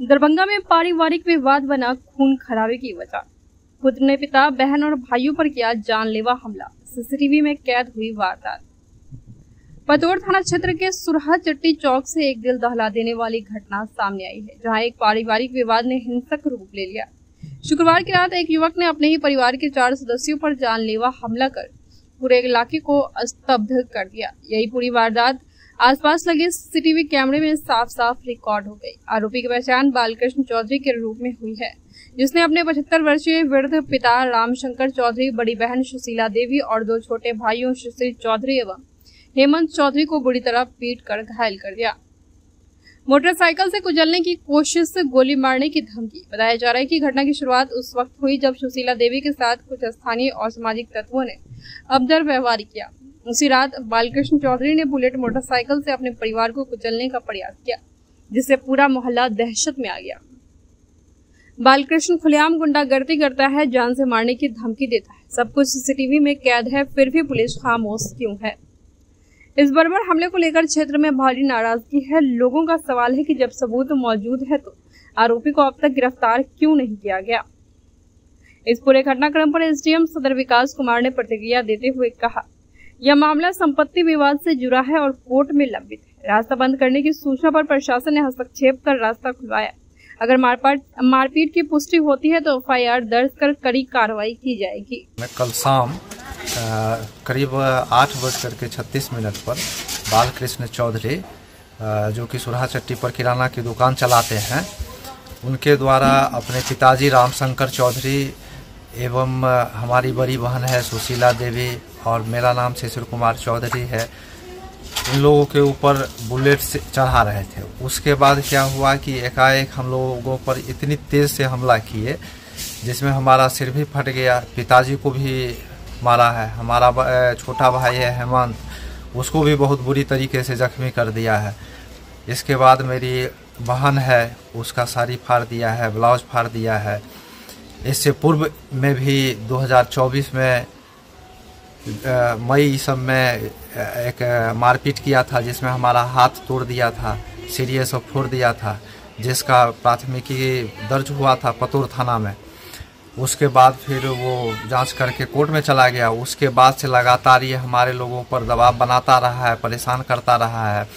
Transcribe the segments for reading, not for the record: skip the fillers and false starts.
दरभंगा में पारिवारिक विवाद बना खून खराबे की वजह। पुत्र ने पिता, बहन और भाइयों पर किया जानलेवा हमला। सीसीटीवी में कैद हुई वारदात। पतोर थाना क्षेत्र के सुरहा चट्टी चौक से एक दिल दहला देने वाली घटना सामने आई है, जहां एक पारिवारिक विवाद ने हिंसक रूप ले लिया। शुक्रवार की रात एक युवक ने अपने ही परिवार के 4 सदस्यों पर जानलेवा हमला कर पूरे इलाके को स्तब्ध कर दिया। यही पूरी वारदात आसपास लगे सीसीटीवी कैमरे में साफ साफ रिकॉर्ड हो गई। आरोपी की पहचान बालकृष्ण चौधरी के रूप में हुई है, जिसने अपने 75 वर्षीय वृद्ध पिता रामशंकर चौधरी, बड़ी बहन सुशीला देवी और 2 छोटे भाइयों सुशील चौधरी एवं हेमंत चौधरी को बुरी तरह पीट कर घायल कर दिया। मोटरसाइकिल से कुचलने की कोशिश, गोली मारने की धमकी। बताया जा रहा है कि घटना की शुरुआत उस वक्त हुई जब सुशीला देवी के साथ कुछ स्थानीय असामाजिक तत्वों ने अभद्र व्यवहार किया। उसी रात बालकृष्ण चौधरी ने बुलेट मोटरसाइकिल से अपने परिवार को कुचलने का प्रयास किया, जिससे पूरा मोहल्ला दहशत में आ गया। बालकृष्ण खुलेआम गुंडागर्दी करता है, जान से मारने की धमकी देता है। सब कुछ सीसीटीवी में कैद है, फिर भी पुलिस खामोश क्यों है? इस बर्बर हमले को लेकर क्षेत्र में भारी नाराजगी है। लोगों का सवाल है कि जब सबूत मौजूद है तो आरोपी को अब तक गिरफ्तार क्यों नहीं किया गया। इस पूरे घटनाक्रम पर एसडीएम सदर विकास कुमार ने प्रतिक्रिया देते हुए कहा, यह मामला संपत्ति विवाद से जुड़ा है और कोर्ट में लंबित है। रास्ता बंद करने की सूचना पर प्रशासन ने हस्तक्षेप कर रास्ता खुलवाया। अगर मारपीट की पुष्टि होती है तो एफआईआर दर्ज कर कड़ी कार्रवाई की जाएगी। कल शाम करीब 8:36 पर बालकृष्ण चौधरी, जो कि सुरहा चट्टी पर किराना की दुकान चलाते हैं, उनके द्वारा अपने पिताजी रामशंकर चौधरी एवं हमारी बड़ी बहन है सुशीला देवी और मेरा नाम शिशिर कुमार चौधरी है, इन लोगों के ऊपर बुलेट से चढ़ा रहे थे। उसके बाद क्या हुआ कि एकाएक हम लोगों पर इतनी तेज़ से हमला किए, जिसमें हमारा सिर भी फट गया, पिताजी को भी मारा है, हमारा छोटा भाई है हेमंत, उसको भी बहुत बुरी तरीके से जख्मी कर दिया है। इसके बाद मेरी बहन है, उसका साड़ी फाड़ दिया है, ब्लाउज फाड़ दिया है। इससे पूर्व में भी 2024 में मई सब में एक मारपीट किया था, जिसमें हमारा हाथ तोड़ दिया था, सीरियस और फोड़ दिया था, जिसका प्राथमिकी दर्ज हुआ था पतोर थाना में। उसके बाद फिर वो जांच करके कोर्ट में चला गया। उसके बाद से लगातार ये हमारे लोगों पर दबाव बनाता रहा है, परेशान करता रहा है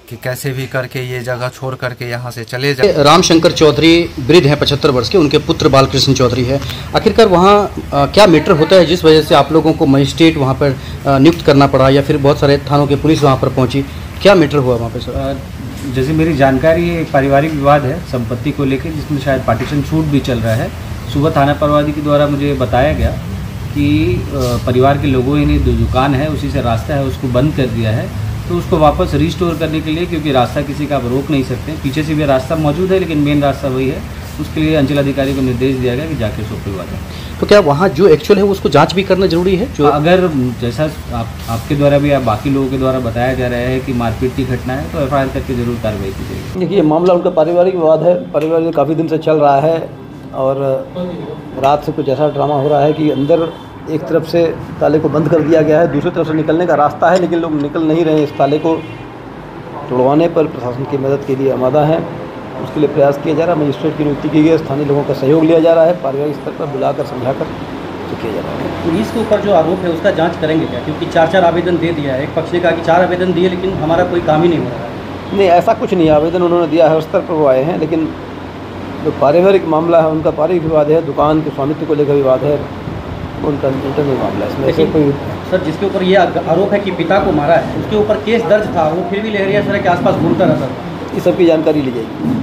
कि कैसे भी करके ये जगह छोड़ करके यहाँ से चले जाए। रामशंकर चौधरी वृद्ध हैं, 75 वर्ष के, उनके पुत्र बालकृष्ण चौधरी है। आखिरकार वहाँ क्या मैटर होता है जिस वजह से आप लोगों को मजिस्ट्रेट वहाँ पर नियुक्त करना पड़ा, या फिर बहुत सारे थानों की पुलिस वहाँ पर पहुँची? क्या मैटर हुआ वहाँ पर सर? जैसे मेरी जानकारी, एक पारिवारिक विवाद है संपत्ति को लेकर, जिसमें शायद पार्टीशन छूट भी चल रहा है। सुबह थाना प्रभारी के द्वारा मुझे बताया गया कि परिवार के लोगों ने जो दुकान है उसी से रास्ता है उसको बंद कर दिया है, तो उसको वापस रिस्टोर करने के लिए, क्योंकि रास्ता किसी का आप रोक नहीं सकते, पीछे से भी रास्ता मौजूद है लेकिन मेन रास्ता वही है, उसके लिए अंचल अधिकारी को निर्देश दिया गया कि जाके उसको खुलवा दें। तो क्या वहाँ जो एक्चुअल है उसको जांच भी करना जरूरी है? जो अगर जैसा आपके द्वारा भी या बाकी लोगों के द्वारा बताया जा रहा है कि मारपीट की घटना है, तो एफआईआर करके जरूर कार्रवाई की जाएगी। देखिए, मामला उनका पारिवारिक विवाद है, पारिवारिक काफ़ी दिन से चल रहा है और रात से कुछ ऐसा ड्रामा हो रहा है कि अंदर एक तरफ से ताले को बंद कर दिया गया है, दूसरी तरफ से निकलने का रास्ता है, लेकिन लोग निकल नहीं रहे हैं। इस ताले को तोड़वाने पर प्रशासन की मदद के लिए आमादा है, उसके लिए प्रयास किया जा रहा है। मजिस्ट्रेट की नियुक्ति की गई है, स्थानीय लोगों का सहयोग लिया जा रहा है, पारिवारिक स्तर पर बुलाकर समझाकर तो किया जा रहा है। पुलिस के ऊपर जो आरोप है उसका जाँच करेंगे क्या? क्योंकि 4 आवेदन दे दिया है, एक पक्ष ने कहा कि 4 आवेदन दिए लेकिन हमारा कोई काम ही नहीं हो रहा है। नहीं, ऐसा कुछ नहीं, आवेदन उन्होंने दिया है, उस स्तर पर वो आए हैं, लेकिन जो पारिवारिक मामला है उनका पारिवारिक विवाद है, दुकान के स्वामित्व को लेकर विवाद है, उनका इंटरनल मामला है। इसमें ऐसे कोई सर, जिसके ऊपर ये आरोप है कि पिता को मारा है, उसके ऊपर केस दर्ज था, वो फिर भी लहरिया सराय के आसपास घूमता रहता था। इस सब की जानकारी ली जाएगी।